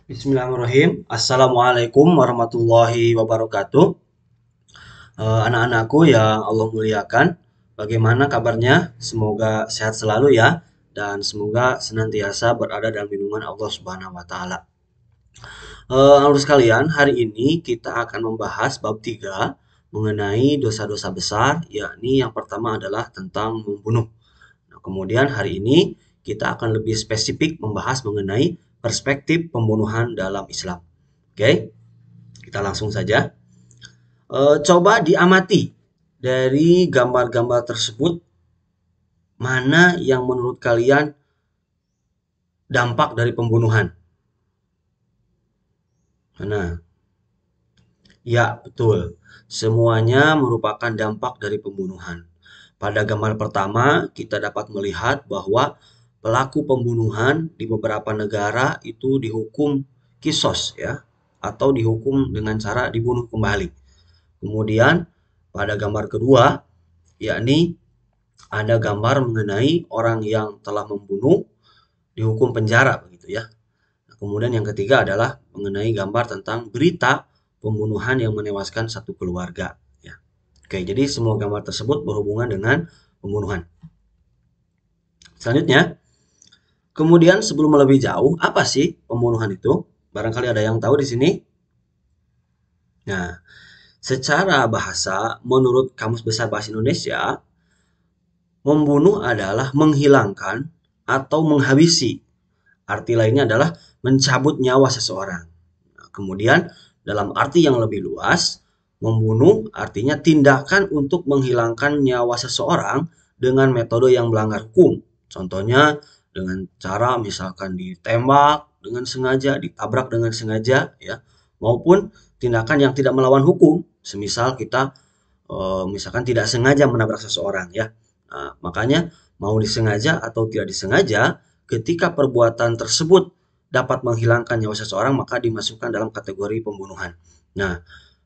Bismillahirrahmanirrahim. Assalamualaikum warahmatullahi wabarakatuh. Anak-anakku yang Allah muliakan, bagaimana kabarnya? Semoga sehat selalu ya, dan semoga senantiasa berada dalam lindungan Allah Subhanahu wa Ta'ala. Anak sekalian, hari ini kita akan membahas bab 3 mengenai dosa-dosa besar, yakni yang pertama adalah tentang membunuh. Nah, kemudian hari ini kita akan lebih spesifik membahas mengenai perspektif pembunuhan dalam Islam. Oke, kita langsung saja. Coba diamati dari gambar-gambar tersebut, mana yang menurut kalian dampak dari pembunuhan? Mana? Ya, betul. Semuanya merupakan dampak dari pembunuhan. Pada gambar pertama, kita dapat melihat bahwa pelaku pembunuhan di beberapa negara itu dihukum kisos ya, atau dihukum dengan cara dibunuh kembali. Kemudian pada gambar kedua, yakni ada gambar mengenai orang yang telah membunuh dihukum penjara begitu ya. Nah, kemudian yang ketiga adalah mengenai gambar tentang berita pembunuhan yang menewaskan satu keluarga ya. Oke, jadi semua gambar tersebut berhubungan dengan pembunuhan. Selanjutnya, kemudian sebelum lebih jauh, apa sih pembunuhan itu? Barangkali ada yang tahu di sini? Nah, secara bahasa, menurut Kamus Besar Bahasa Indonesia, membunuh adalah menghilangkan atau menghabisi. Arti lainnya adalah mencabut nyawa seseorang. Nah, kemudian dalam arti yang lebih luas, membunuh artinya tindakan untuk menghilangkan nyawa seseorang dengan metode yang melanggar hukum. Contohnya dengan cara misalkan ditembak dengan sengaja, ditabrak dengan sengaja ya, maupun tindakan yang tidak melawan hukum, semisal kita misalkan tidak sengaja menabrak seseorang ya. Nah, makanya mau disengaja atau tidak disengaja, ketika perbuatan tersebut dapat menghilangkan nyawa seseorang, maka dimasukkan dalam kategori pembunuhan. Nah,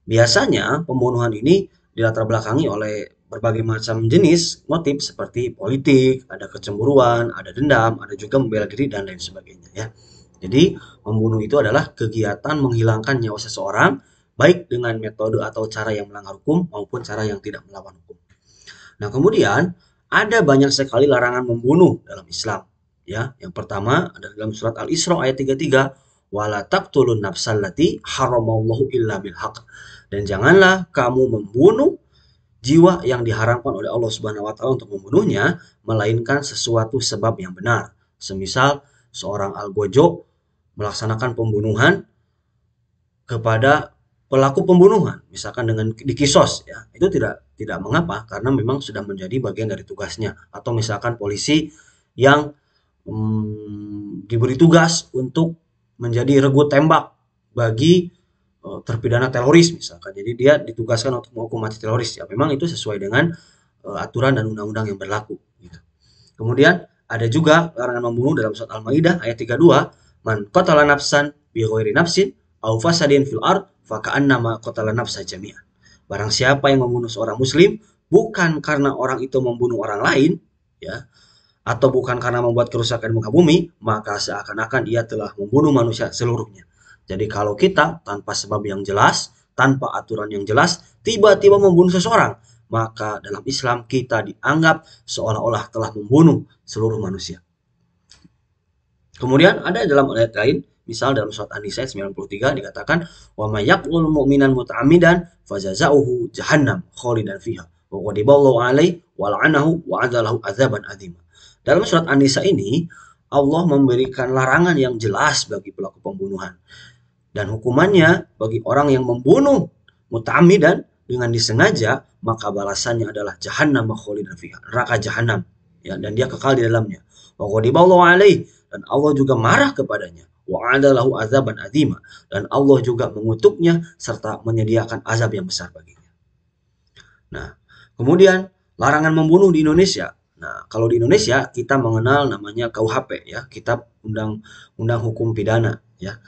biasanya pembunuhan ini dilatar belakangi oleh berbagai macam jenis motif seperti politik, ada kecemburuan, ada dendam, ada juga membela diri dan lain sebagainya ya. Jadi, membunuh itu adalah kegiatan menghilangkan nyawa seseorang baik dengan metode atau cara yang melanggar hukum maupun cara yang tidak melawan hukum. Nah, kemudian ada banyak sekali larangan membunuh dalam Islam. Ya, yang pertama ada dalam surat Al-Isra ayat 33, wala taqtulun nafsallati haramallahu illa bilhaq. Dan janganlah kamu membunuh jiwa yang diharamkan oleh Allah Subhanahu wa taala untuk membunuhnya melainkan sesuatu sebab yang benar. Semisal seorang algojo melaksanakan pembunuhan kepada pelaku pembunuhan, misalkan dengan dikisos ya, itu tidak mengapa karena memang sudah menjadi bagian dari tugasnya. Atau misalkan polisi yang diberi tugas untuk menjadi regu tembak bagi terpidana teroris misalkan. Jadi dia ditugaskan untuk menghukum mati teroris ya. Memang itu sesuai dengan aturan dan undang-undang yang berlaku gitu. Kemudian ada juga larangan membunuh dalam surat Al-Maidah ayat 32, man qatala nafsan bi ghairi nafsin aw fasadin fil ard faka'annama qatala nafsa jami'an. Barang siapa yang membunuh seorang muslim bukan karena orang itu membunuh orang lain ya, atau bukan karena membuat kerusakan di muka bumi, maka seakan-akan ia telah membunuh manusia seluruhnya. Jadi kalau kita tanpa sebab yang jelas, tanpa aturan yang jelas, tiba-tiba membunuh seseorang, maka dalam Islam kita dianggap seolah-olah telah membunuh seluruh manusia. Kemudian ada dalam ayat lain, misal dalam surat An-Nisa 93 dikatakan, wa may yaqtul mu'minan muta'ammidan fajazauhu jahannam khalidan fiha wa ghadiballahu alaihi wa la'anahu wa adzalahu adzaban adzima. Dalam surat An-Nisa ini Allah memberikan larangan yang jelas bagi pelaku pembunuhan. Dan hukumannya bagi orang yang membunuh muta'ammidan dengan disengaja, maka balasannya adalah jahannam khalidan fiha, neraka jahanam ya, dan dia kekal di dalamnya. Wa ghadiballahu alaihi, dan Allah juga marah kepadanya. Wa adalahu azaban adzima, dan Allah juga mengutuknya serta menyediakan azab yang besar baginya. Nah, kemudian larangan membunuh di Indonesia. Nah, kalau di Indonesia kita mengenal namanya KUHP ya, Kitab Undang-Undang Hukum Pidana ya.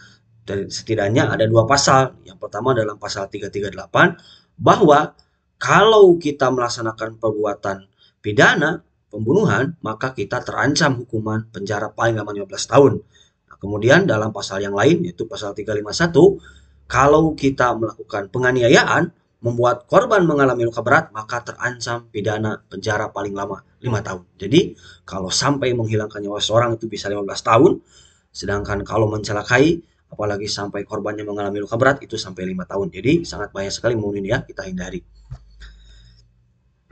Dan setidaknya ada dua pasal. Yang pertama dalam pasal 338 bahwa kalau kita melaksanakan perbuatan pidana pembunuhan, maka kita terancam hukuman penjara paling lama 15 tahun. Nah, kemudian dalam pasal yang lain yaitu pasal 351, kalau kita melakukan penganiayaan membuat korban mengalami luka berat, maka terancam pidana penjara paling lama 5 tahun. Jadi, kalau sampai menghilangkan nyawa seorang itu bisa 15 tahun, sedangkan kalau mencelakai, apalagi sampai korbannya mengalami luka berat, itu sampai 5 tahun. Jadi, sangat bahaya sekali membunuh ini ya, kita hindari.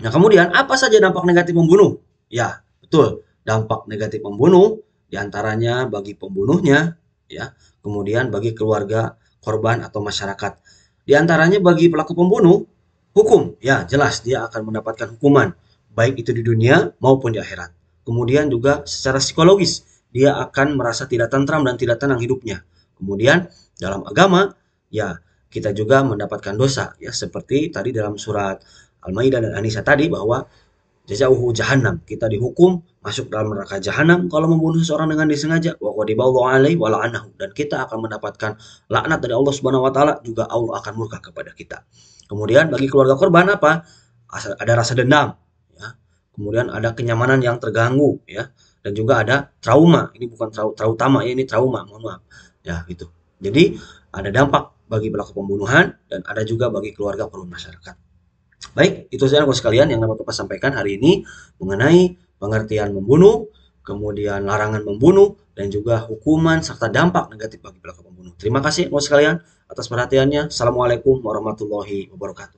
Nah, kemudian apa saja dampak negatif membunuh? Ya, betul. Dampak negatif membunuh diantaranya bagi pembunuhnya, ya, kemudian bagi keluarga korban atau masyarakat. Di antaranya bagi pelaku pembunuh, hukum. Ya, jelas dia akan mendapatkan hukuman, baik itu di dunia maupun di akhirat. Kemudian juga secara psikologis, dia akan merasa tidak tentram dan tidak tenang hidupnya. Kemudian dalam agama, ya kita juga mendapatkan dosa. Ya, seperti tadi dalam surat Al-Maidah dan An-Nisa tadi bahwa jazauhu jahannam, kita dihukum masuk dalam neraka jahanam kalau membunuh seseorang dengan disengaja, wa qadiballahu alaihi wa la'anahu, dan kita akan mendapatkan laknat dari Allah Subhanahu wa taala, juga Allah akan murka kepada kita. Kemudian bagi keluarga korban apa? Ada rasa dendam, ya. Kemudian ada kenyamanan yang terganggu, ya. Dan juga ada trauma. Ini bukan trauma ya, ini trauma, mohon maaf. Ya, gitu. Jadi ada dampak bagi pelaku pembunuhan dan ada juga bagi keluarga korban masyarakat. Baik, itu saja Bapak sekalian yang dapat Bapak sampaikan hari ini mengenai pengertian membunuh, kemudian larangan membunuh, dan juga hukuman serta dampak negatif bagi pelaku pembunuh. Terima kasih Bapak sekalian atas perhatiannya. Assalamualaikum warahmatullahi wabarakatuh.